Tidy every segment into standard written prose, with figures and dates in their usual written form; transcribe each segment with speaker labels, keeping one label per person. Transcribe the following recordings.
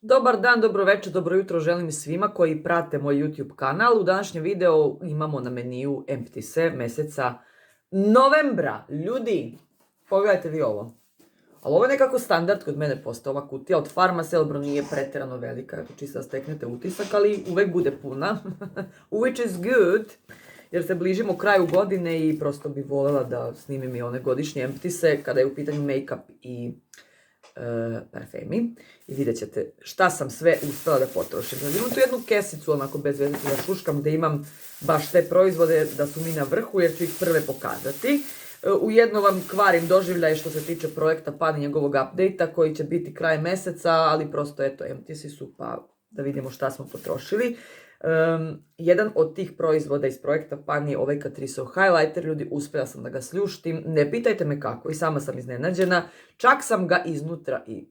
Speaker 1: Dobar dan, dobro večer, dobro jutro želim svima koji prate moj YouTube kanal. U današnjem videu imamo na meniju Empty Se meseca novembra. Ljudi, pogledajte vi ovo. Ali ovo je nekako standard kod mene postao, ova kutija od Pharmacelebro nije pretjerano velika, čisto da steknete utisak, ali uvek bude puna. Which is good, jer se bližimo kraju godine i prosto bi voljela da snimim i one godišnje Empty Se kada je u pitanju make-up i parfemi i vidjet ćete šta sam sve uspjela da potrošim. Znači, imam tu jednu kesicu onako bez veze da šuškam gdje imam baš te proizvode da su mi na vrhu jer ću ih prve pokazati. Ujedno vam kvarim doživljaj što se tiče projekta Pan i njegovog update-a koji će biti kraj meseca, ali prosto eto, empty su pa da vidimo šta smo potrošili. Jedan od tih proizvoda iz projekta Pan je ovaj Catriceov highlighter, ljudi, uspjela sam da ga sljuštim, ne pitajte me kako i sama sam iznenađena, čak sam ga iznutra i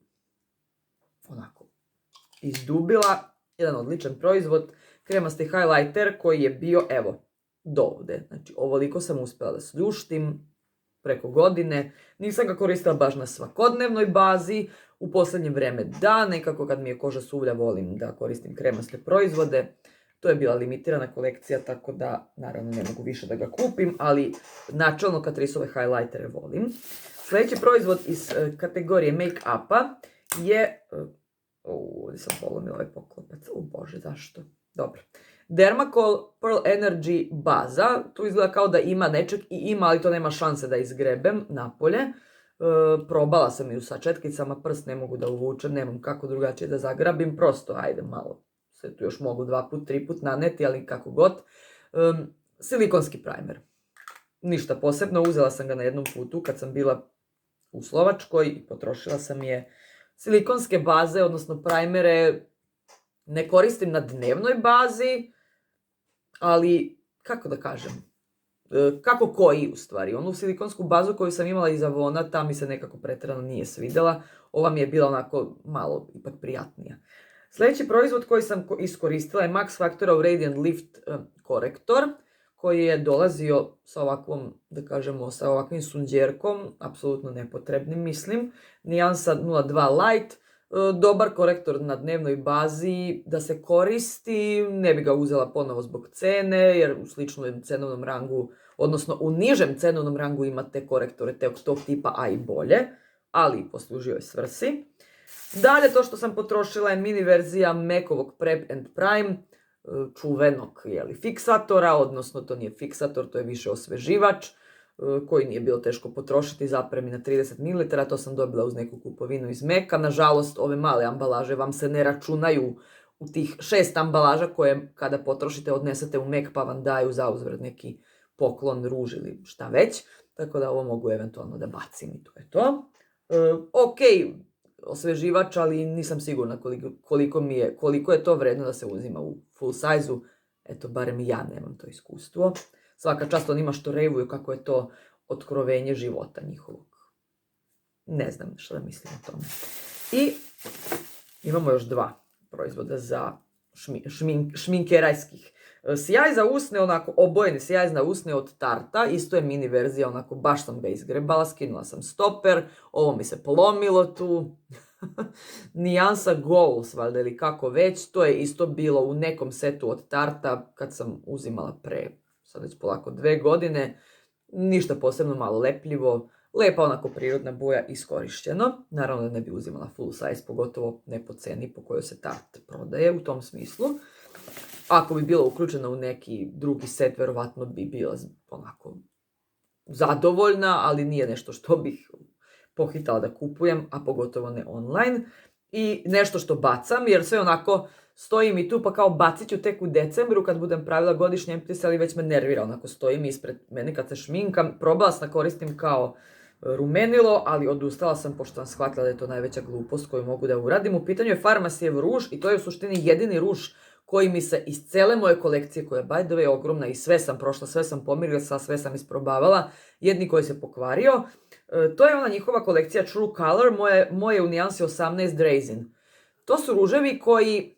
Speaker 1: onako izdubila, jedan odličan proizvod, kremasti highlighter koji je bio, evo, do ovde, znači ovoliko sam uspjela da sljuštim preko godine, nisam ga koristila baš na svakodnevnoj bazi, u posljednje vreme da, nekako kad mi je koža suvlja volim da koristim kremaste proizvode. To je bila limitirana kolekcija, tako da naravno ne mogu više da ga kupim, ali načelno Catriceove highlightere volim. Sljedeći proizvod iz kategorije make-upa je... ovdje sam polomila ovaj poklopac, bože, zašto? Dobro. Dermacol Pearl Energy baza, tu izgleda kao da ima nečeg i ima, ali to nema šanse da izgrebem napolje. Probala sam i u sačetkicama, prst ne mogu da uvučem, nemam kako drugačije da zagrabim, prosto ajde malo se tu još mogu 2 put, 3 put naneti, ali kako god. Silikonski primer. Ništa posebno, uzela sam ga na jednom putu kad sam bila u Slovačkoj i potrošila sam je. Silikonske baze, odnosno primere, ne koristim na dnevnoj bazi, ali kako da kažem, kako koji u stvari. Onu silikonsku bazu koju sam imala iz Avona, ta mi se nekako pretjerano nije svidjela. Ova mi je bila onako malo ipak prijatnija. Sljedeći proizvod koji sam iskoristila je Max Factorov Radiant Lift korektor, koji je dolazio sa ovakvom, da kažemo, sa ovakvim sunđerkom, apsolutno nepotrebnim, mislim. Nijansa 02 Light, dobar korektor na dnevnoj bazi, da se koristi, ne bi ga uzela ponovo zbog cene, jer u sličnom cenovnom rangu, odnosno u nižem cenovnom rangu imate korektore tog tipa, a i bolje, ali poslužio je svrsi. Dalje, to što sam potrošila je mini verzija MAC-ovog Prep and Prime, čuvenog fiksatora, odnosno to nije fiksator, to je više osveživač, koji nije bilo teško potrošiti, zapremi na 30 ml, to sam dobila uz neku kupovinu iz Meka. Nažalost, ove male ambalaže vam se ne računaju u tih 6 ambalaža koje kada potrošite odnesete u Mek pa vam daju zauzvrat neki poklon, ruž ili šta već, tako da ovo mogu eventualno da bacim i to je to. Ok, osveživač, ali nisam sigurna koliko je to vredno da se uzima u full size-u. Eto, barem ja nemam to iskustvo. Svaka čast onima što revuju kako je to otkrovenje života njihovog. Ne znam što da mislim o tome. I imamo još 2 proizvoda za šminkerajskih. Sjaj za usne, onako obojeni sjaj za usne od Tarta, isto je mini verzija, onako baš sam ga izgrebala, skinula sam stoper, ovo mi se polomilo tu. Nijansa Goals, valjda ili kako već, to je isto bilo u nekom setu od Tarta kad sam uzimala sad već polako 2 godine, ništa posebno, malo lepljivo, lepa onako prirodna boja, iskorišćeno. Naravno da ne bi uzimala full size, pogotovo ne po ceni po kojoj se Tarte prodaje u tom smislu. Ako bi bila uključena u neki drugi set, verovatno bi bila onako zadovoljna, ali nije nešto što bih pohitala da kupujem, a pogotovo ne online. I nešto što bacam, jer sve onako stoji mi tu, pa kao bacit ću tek u decembru kad budem pravila godišnje empty se, ali već me nervira, onako stoji mi ispred mene kad se šminkam. Probala sam da koristim kao rumenilo, ali odustala sam pošto sam shvatila da je to najveća glupost koju mogu da uradim. U pitanju je Pharmacijev ruž i to je u suštini jedini ruž koji mi se iz cele moje kolekcije, koja je by the way ogromna i sve sam prošla, sve sam pomirila, sve sam isprobavala, jedni koji se pokvario. To je ona njihova kolekcija True Color, moje u nijansi 18 Raisin. To su ruževi koji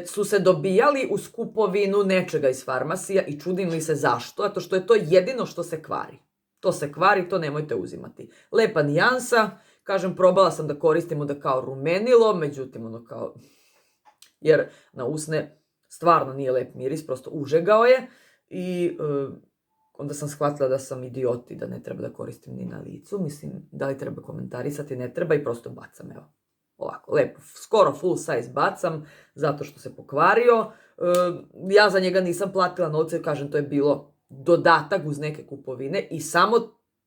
Speaker 1: su se dobijali uz kupovinu nečega iz farmacija i čudim li se zašto, zato što je to jedino što se kvari. To se kvari, to nemojte uzimati. Lepa nijansa, Kažem, probala sam da koristim onda kao rumenilo, međutim, ono kao, jer na usne stvarno nije lep miris, prosto užegao je i onda sam shvatila da sam idiot i da ne treba da koristim ni na licu. Mislim, da li treba komentarisati, ne treba i prosto bacam, evo. Ovako, lepo, skoro full size bacam, zato što se pokvario. Ja za njega nisam platila novce, kažem, to je bilo dodatak uz neke kupovine i samo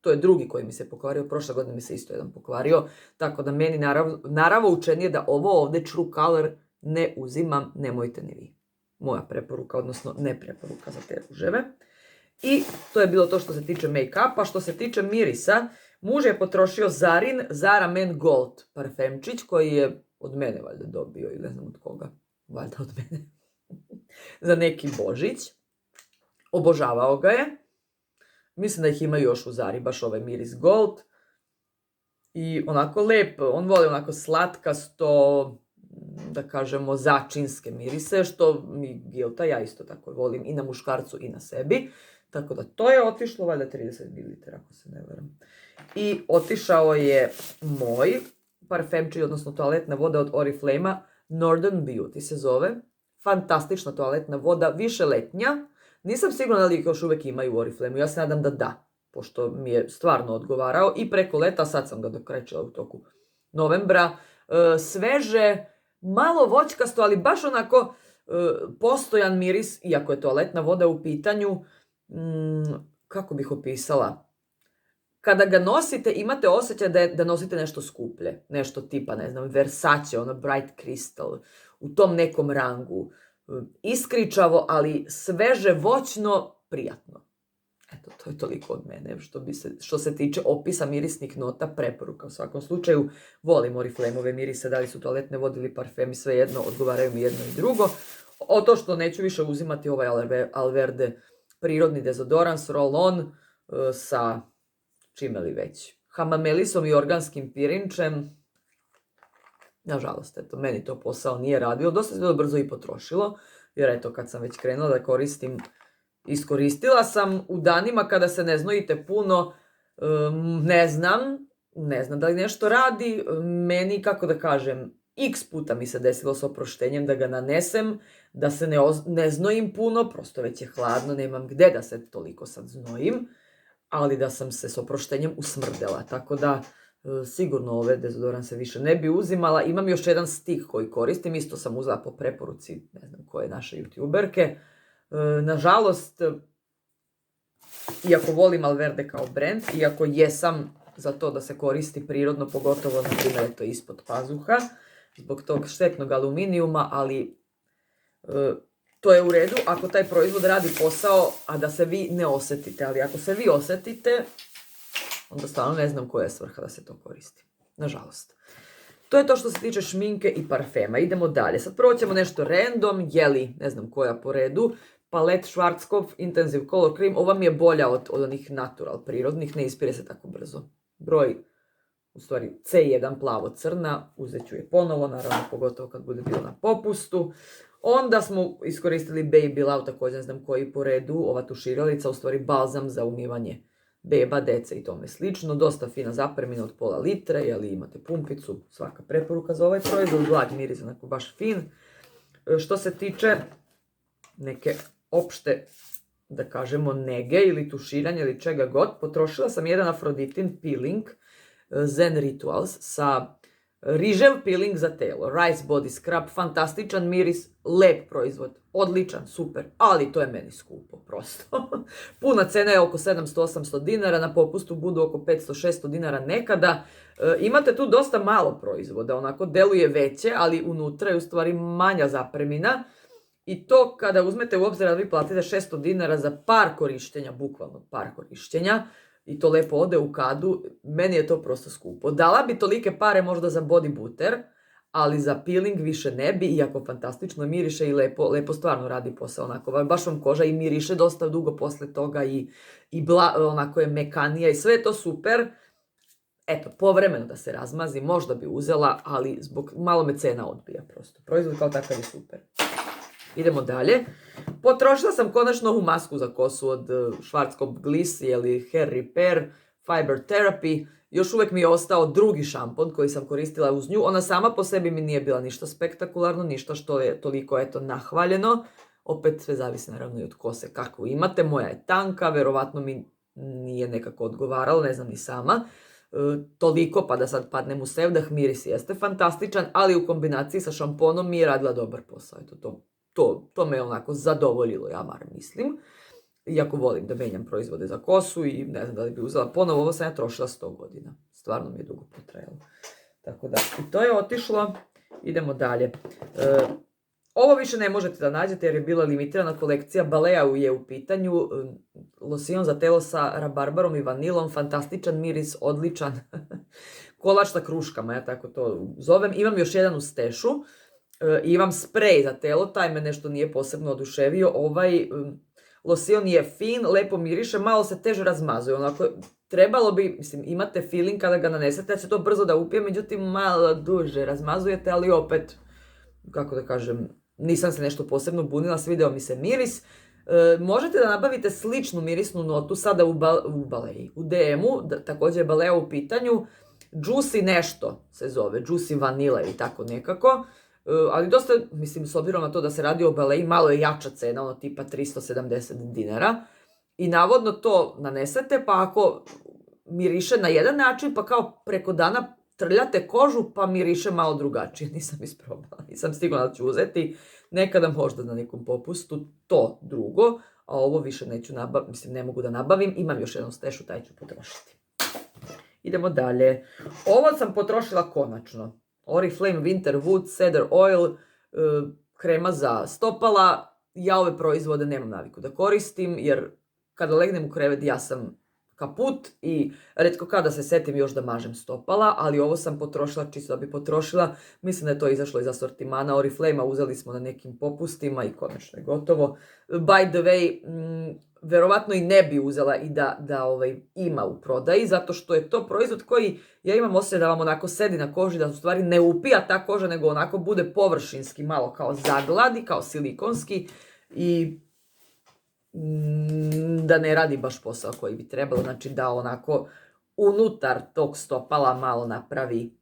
Speaker 1: to je drugi koji mi se pokvario, prošle godine mi se isto jedan pokvario, tako da meni naravno učenije da ovo ovde True Color ne uzimam, nemojte ni vi. Moja preporuka, odnosno ne preporuka za te ruževe. I to je bilo to što se tiče make-upa. Što se tiče mirisa, muž je potrošio Zarin Zara Men Gold parfemčić koji je od mene valjda dobio ili ne znam od koga, valjda od mene, za neki Božić. Obožavao ga je. Mislim da ih ima još u Zari, baš ovaj miris Gold. I onako lep, on voli onako slatkasto, da kažemo začinske mirise, što mi gilta, ja isto tako volim i na muškarcu i na sebi. Tako da to je otišlo, valjda 30 ml, ako se ne varam. I otišao je moj parfemčić, odnosno toaletna voda od Oriflame-a, Northern Beauty se zove. Fantastična toaletna voda, više letnja. Nisam sigurna da li ih još uvek imaju u Oriflame-u, ja se nadam da da, pošto mi je stvarno odgovarao i preko leta, sad sam ga dokrećila u toku novembra. Sveže, malo voćkasto, ali baš onako postojan miris, iako je toaletna voda u pitanju, kako bih opisala, kada ga nosite imate osjećaj da nosite nešto skuplje, nešto tipa, ne znam, Versace, ono Bright Crystal, u tom nekom rangu, iskričavo, ali sveže, voćno, prijatno. Eto, to je toliko od mene, što se tiče opisa mirisnih nota, preporuka u svakom slučaju. Volim Oriflame-ove mirise, da li su toaletne vode ili parfemi, svejedno, odgovaraju mi jedno i drugo. O to što neću više uzimati ovaj Alverde prirodni dezodorans, roll-on, sa čime li već, hamamelisom i organskim pirinčem. Nažalost, eto, meni to posao nije radio, dosta se bilo brzo i potrošilo, jer eto, kad sam već krenula da koristim, iskoristila sam u danima kada se ne znojite puno, ne znam da li nešto radi, meni, kako da kažem, x puta mi se desilo s oproštenjem da ga nanesem, da se ne znojim puno, prosto već je hladno, nemam gde da se toliko sad znojim, ali da sam se s oproštenjem usmrdela, tako da sigurno ove dezodoranse više ne bi uzimala. Imam još jedan stik koji koristim, isto sam uzela po preporuci, ne znam koje naše youtuberke. Nažalost, iako volim Alverde kao brand, iako jesam za to da se koristi prirodno, pogotovo na primjer eto ispod pazuha, zbog tog štetnog aluminijuma, ali to je u redu ako taj proizvod radi posao, a da se vi ne osjetite. Ali ako se vi osjetite, onda stvarno ne znam koja je svrha da se to koristi. Nažalost. To je to što se tiče šminke i parfema. Idemo dalje. Sad prvo ćemo nešto random, jeli, ne znam koja po redu. Palet Schwarzkopf Intensive Color Cream. Ova mi je bolja od onih natural prirodnih, ne ispire se tako brzo. Broj, u stvari C1 plavo-crna, uzet ću je ponovo, naravno pogotovo kad bude bilo na popustu. Onda smo iskoristili Baby Love, također ne znam koji po redu, ova tuširalica, u stvari balzam za umivanje beba, dece i tome slično. Dosta fina zapremina od pola litre, jeli imate pumpicu, svaka preporuka za ovaj proizvod, blag miris, onako baš fin. Što se tiče neke opšte, da kažemo, nege ili tuširanja ili čega god, potrošila sam jedan Afroditin peeling Zen Rituals sa rižev peeling za telo, Rice Body Scrub, fantastičan miris, lep proizvod, odličan, super, ali to je meni skupo, prosto. Puna cena je oko 700-800 dinara, na popustu budu oko 500-600 dinara nekada. Imate tu dosta malo proizvoda, onako deluje veće, ali unutra je u stvari manja zapremina. I to kada uzmete u obzir da vi platite 600 dinara za par korištenja, bukvalno par korištenja, i to lepo ode u kadu, meni je to prosto skupo. Dala bi tolike pare možda za body butter, ali za peeling više ne bi, iako fantastično miriše i lepo stvarno radi posao. Onako, baš vam koža i miriše dosta dugo posle toga i onako je mekanija i sve je to super. Eto, povremeno da se razmazi, možda bi uzela, ali malo me cena odbija prosto. Proizvod kao takav je super. Idemo dalje. Potrošila sam konačno ovu masku za kosu od Schwarzkopf Gliss ili Hair Repair. Fiber Therapy. Još uvijek mi je ostao drugi šampon koji sam koristila uz nju. Ona sama po sebi mi nije bila ništa spektakularno, ništa što je toliko nahvaljeno. Opet sve zavisi naravno i od kose kakvu imate. Moja je tanka, verovatno mi nije nekako odgovaralo, ne znam ni sama. Toliko pa da sad padnem u sevdah, miris jeste fantastičan, ali u kombinaciji sa šamponom mi je radila dobar posao. Eto, to me je onako zadovoljilo, ja bar mislim. Iako volim da menjam proizvode za kosu i ne znam da li bi uzela ponovo, ovo sam ja trošila 100 godina. Stvarno mi je dugo potrajalo. Tako da, i to je otišlo. Idemo dalje. Ovo više ne možete da nađete jer je bila limitirana kolekcija. Balea je u pitanju. Losion za telo sa rabarbarom i vanilom. Fantastičan miris, odličan. Kolač sa kruškama, ja tako to zovem. Imam još jedan u stešu. Imam sprej za telo, taj me nešto nije posebno oduševio. Ovaj losion je fin, lepo miriše, malo se teže razmazuje. Onako, trebalo bi, mislim, imate feeling kada ga nanesete, da će to brzo da upije, međutim malo duže razmazujete, ali opet, kako da kažem, nisam se nešto posebno bunila, svideo mi se miris. Možete da nabavite sličnu mirisnu notu sada u Baleji, u DM-u, također je Balea u pitanju. Juicy nešto se zove, Juicy Vanilla ili tako nekako. Ali dosta, mislim, s obzirom na to da se radi o Baleji, malo je jača cena, ono tipa 370 dinara. I navodno to nanesete, pa ako miriše na jedan način, pa kao preko dana trljate kožu, pa miriše malo drugačije. Nisam isprobala, nisam sigurna da ću uzeti. Nekada možda na nekom popustu to drugo, a ovo više neću nabaviti, mislim, ne mogu da nabavim. Imam još jednu stešu, taj ću potrošiti. Idemo dalje. Ovo sam potrošila konačno. Oriflame Winter Wood Cedar Oil, krema za stopala. Ja ove proizvode nemam naviku da koristim, jer kada legnem u krevet ja sam kaput i retko kada se setim još da mažem stopala, ali ovo sam potrošila čisto da bi potrošila. Mislim da je to izašlo iz asortimana Oriflame-a, uzeli smo na nekim popustima i konačno je gotovo. By the way, verovatno i ne bi uzela i da ima u prodaji, zato što je to proizvod koji, ja imam osjećaj da vam onako sedi na koži, da u stvari ne upija ta koža, nego onako bude površinski, malo kao zagladi, kao silikonski i da ne radi baš posao koji bi trebalo, znači da onako unutar tog stopala malo napravi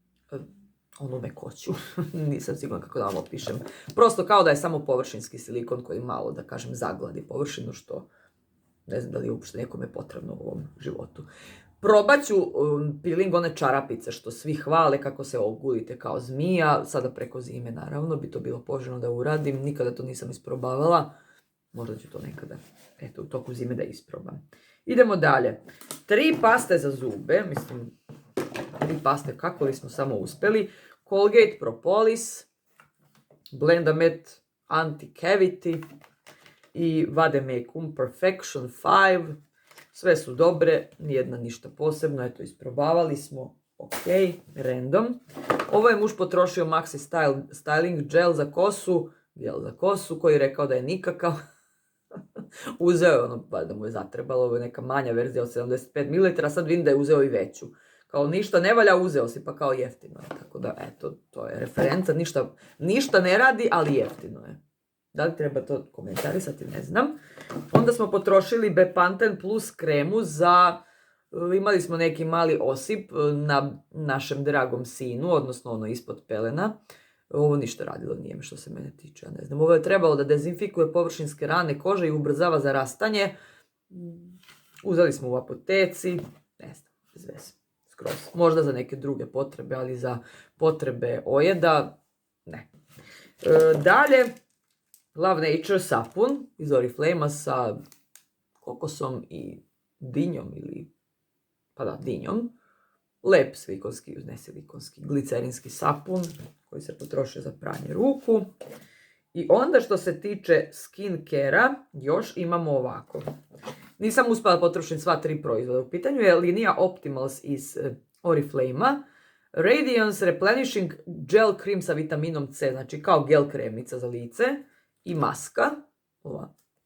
Speaker 1: onu mekoću. Nisam sigurna kako da vam opišem. Prosto kao da je samo površinski silikon koji malo, da kažem, zagladi površinu, što ne znam da li je uopšte nekome potrebno u ovom životu. Probat ću peeling one čarapice što svi hvale kako se ogulite kao zmija. Sada preko zime naravno bi to bilo poželjno da uradim. Nikada to nisam isprobavala. Možda ću to nekada, eto, u toku zime da isprobam. Idemo dalje. 3 paste za zube. Mislim, 3 paste kako li smo samo uspeli. Colgate Propolis, Blendamet Anti-Cavity i Vademecum Perfection 5. Sve su dobre, nijedna ništa posebno, eto, isprobavali smo. Ok, random. Ovo je muž potrošio Maxi Styling Gel za kosu, koji je rekao da je nikakav. Uzeo je ono, da mu je zatrebalo, ovo je neka manja verzija od 75 ml, sad vidim da je uzeo i veću. Kao ništa ne valja, uzeo si, pa kao jeftino je. Tako da, eto, to je referenca, ništa ne radi, ali jeftino je. Da li treba to komentarisati, ne znam. Onda smo potrošili Bepanthen Plus kremu za, imali smo neki mali osip na našem dragom sinu, odnosno ono ispod pelena. Ovo ništa radilo nije mi što se mene tiče, ja ne znam. Ovo je trebalo da dezinfikuje površinske rane kože i ubrzava zarastanje. Uzeli smo u apoteci, ne znam, bez veze, skroz. Možda za neke druge potrebe, ali za potrebe ojeda, ne. Dalje, Love Nature sapun iz Oriflame-a sa kokosom i dinjom ili, pa da, dinjom. Lep silikonski, ne silikonski, glicerinski sapun koji se potrošio za pranje ruku. I onda što se tiče skincare-a, još imamo ovako. Nisam uspjela potrošiti sva 3 proizvoda. U pitanju je linija Optimals iz Oriflame-a. Radiance Replenishing Gel Cream sa vitaminom C, znači kao gel kremica za lice. I maska.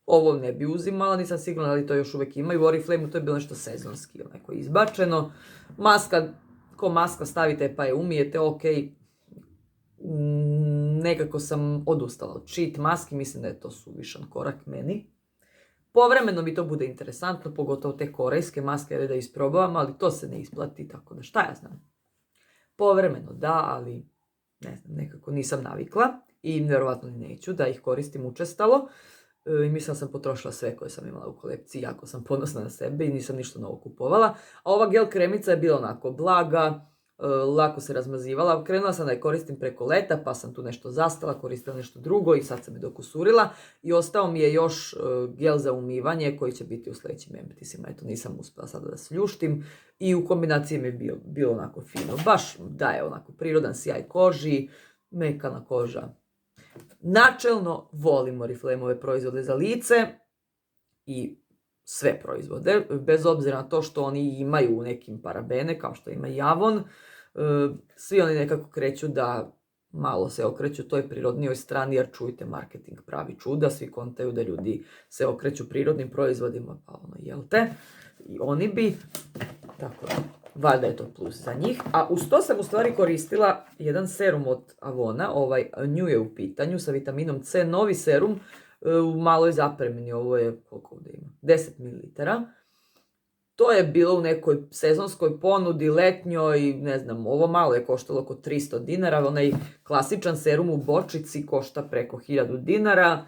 Speaker 1: Ovo ne bi uzimala, nisam sigurna ali to još uvijek ima. I u Oriflame-u to je bilo nešto sezonski, neko izbačeno. Maska, ko maska stavite pa je umijete, ok. Nekako sam odustala od cheat maski, mislim da je to suvišan korak meni. Povremeno mi to bude interesantno, pogotovo te korejske maske da isprobavam, ali to se ne isplati, tako da šta ja znam. Povremeno da, ali ne znam, nekako nisam navikla i vjerovatno ni neću da ih koristim učestalo. I mislim da sam potrošila sve koje sam imala u kolekciji, jako sam ponosna na sebe i nisam ništa novo kupovala. A ova gel kremica je bila onako blaga, lako se razmazivala. Krenula sam da je koristim preko leta, pa sam tu nešto zastala, koristila nešto drugo i sad sam je dokusurila. I ostao mi je još gel za umivanje koji će biti u sljedećim emptisima. Eto, nisam uspjela sada da sljuštim. I u kombinaciji mi je bilo onako fino. Baš daje onako prirodan sjaj koži, mekana koža. Načelno volim Oriflameove proizvode za lice i sve proizvode, bez obzira na to što oni imaju nekim parabene, kao što ima Javon. Svi oni nekako kreću da malo se okreću toj prirodnijoj strani, jer čujte, marketing pravi čuda, svi kontaju da ljudi se okreću prirodnim proizvodima, pa ono, jel te? I oni bi, tako da, valjda je to plus za njih. A uz to sam u stvari koristila jedan serum od Avona, ovaj New je u pitanju, sa vitaminom C, novi serum, u maloj zapremini, ovo je, koliko ovdje ima, 10 ml. To je bilo u nekoj sezonskoj ponudi, letnjoj, ne znam, ovo malo je koštalo oko 300 dinara, onaj klasičan serum u bočici košta preko 1000 dinara.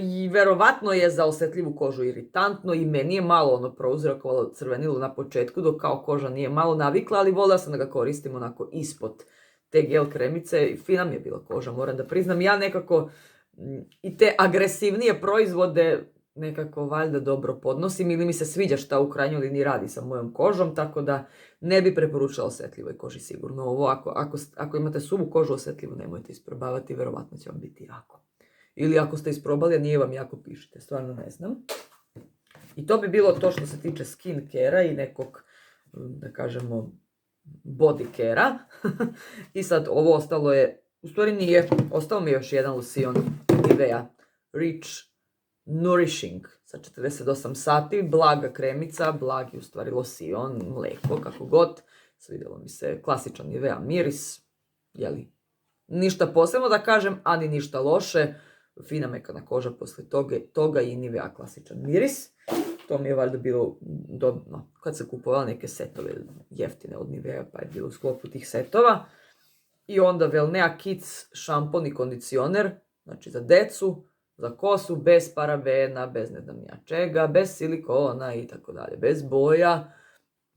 Speaker 1: I verovatno je za osjetljivu kožu iritantno i meni je malo ono prouzrokovalo crvenilo na početku, dok kao koža nije malo navikla, ali voljela sam da ga koristim onako ispod te gel kremice i fina mi je bila koža, moram da priznam. Ja nekako i te agresivnije proizvode nekako valjda dobro podnosim ili mi se sviđa šta u krajnjoj liniji radi sa mojom kožom, tako da ne bi preporučala osjetljivoj koži sigurno. Ovo ako imate suvu kožu osjetljivu, nemojte isprobavati, verovatno će vam biti jako. Ili ako ste isprobali, a nije vam jako, pišite, stvarno ne znam. I to bi bilo to što se tiče skin care-a i nekog, da kažemo, body care-a. I sad ovo ostalo je, u stvari nije, ostao mi je još jedan losion Nivea Rich Nourishing sa 48 sati, blaga kremica, blagi u stvari losion, mleko, kako god. Svidjelo mi se klasičan Nivea miris, jeli, ništa posebno da kažem, ani ništa loše. Fina mekana koža poslije toga i Nivea klasičan miris. To mi je valjda bilo dobro, kad sam kupovala neke setove jeftine od Nivea, pa je bilo u sklopu tih setova. I onda Wellnea Kids šampon i kondicioner, znači za decu, za kosu, bez parabena, bez ne znam ja čega, bez silikona i tako dalje, bez boja.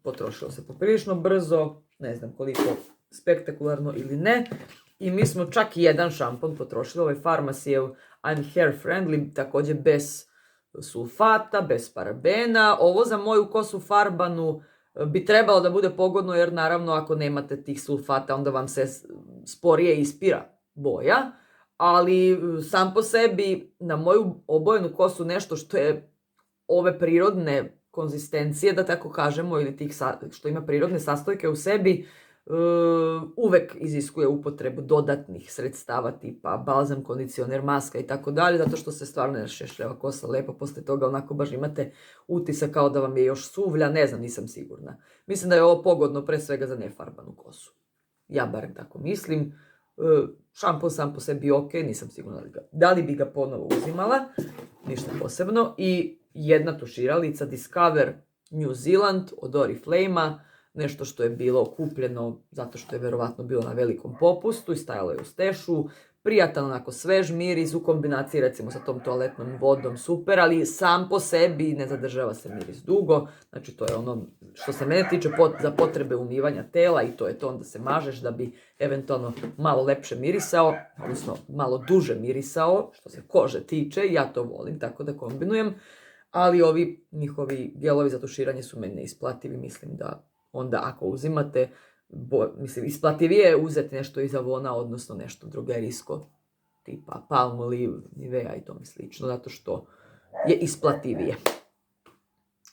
Speaker 1: Potrošilo se poprilično brzo, ne znam koliko spektakularno ili ne. I mi smo čak jedan šampon potrošili, ovaj Farmacijev I'm Hair Friendly, također bez sulfata, bez parabena. Ovo za moju kosu farbanu bi trebalo da bude pogodno, jer naravno ako nemate tih sulfata onda vam se sporije ispira boja. Ali sam po sebi na moju obojenu kosu nešto što je ove prirodne konzistencije, da tako kažemo, ili tih što ima prirodne sastojke u sebi, uvek iziskuje upotrebu dodatnih sredstava tipa balzam, kondicioner, maska i tako dalje, zato što se stvarno ne šešljava kosa lepo, poslije toga onako baš imate utisak kao da vam je još suvlja, ne znam, nisam sigurna. Mislim da je ovo pogodno pre svega za nefarbanu kosu. Ja barem tako mislim. Šampon sam po sebi ok, nisam sigurna da li bi ga ponovo uzimala, ništa posebno. I jedna tuširalica Discover New Zealand od Oriflame-a, nešto što je bilo kupljeno zato što je verovatno bilo na velikom popustu i stajalo je u stešu. Prijatan, onako svež miris u kombinaciji recimo sa tom toaletnom vodom, super, ali sam po sebi ne zadržava se miris dugo. Znači to je ono što se mene tiče za potrebe umivanja tela i to je to, onda se mažeš da bi eventualno malo lepše mirisao, odnosno malo duže mirisao što se kože tiče, ja to volim tako da kombinujem, ali ovi njihovi gelovi za tuširanje su meni neisplativi, mislim da onda ako uzimate, isplativije je uzeti nešto iz Avona, odnosno nešto drugerijsko, tipa Palmolive, Nivea i tome slično, zato što je isplativije.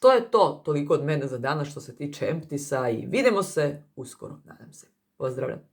Speaker 1: To je to, toliko od mene za danas što se tiče Emptisa i vidimo se uskoro, nadam se. Pozdravljam!